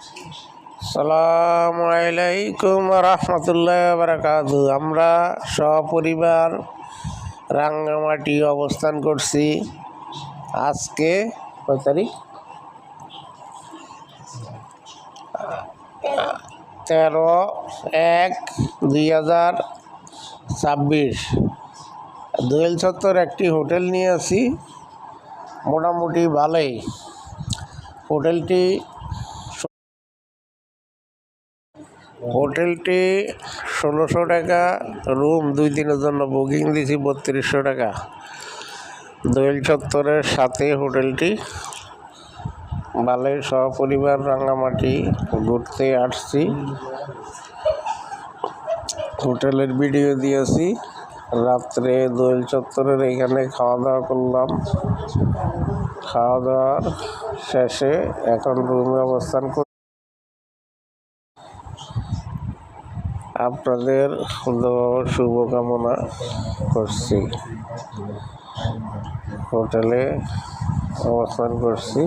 আসসালামু আলাইকুম রহমতুল্লাহ বারাকাতু। আমরা সপরিবার রাঙ্গামাটি অবস্থান করছি। আজকে কয় তারিখ? 13/1/2026। দোয়েল চত্বর একটি হোটেল নিয়ে আছি, মোটামুটি ভালোই। হোটেলটি 1600 টাকা রুম, 2 দিনের জন্য বুকিং দিয়েছি 3200 টাকা। দোয়েল চত্বরের সাথে হোটেলটি ভালোই। সপরিবার রাঙ্গামাটি ঘুরতে আসছি। হোটেলের ভিডিও দিয়েছি। রাত্রে দোয়েল চত্বরের এখানে খাওয়া দাওয়া করলাম। খাওয়া দাওয়ার শেষে এখন রুমে অবস্থান করি। আপনাদের শুভকামনা করছি। হোটেলে অবস্থান করছি।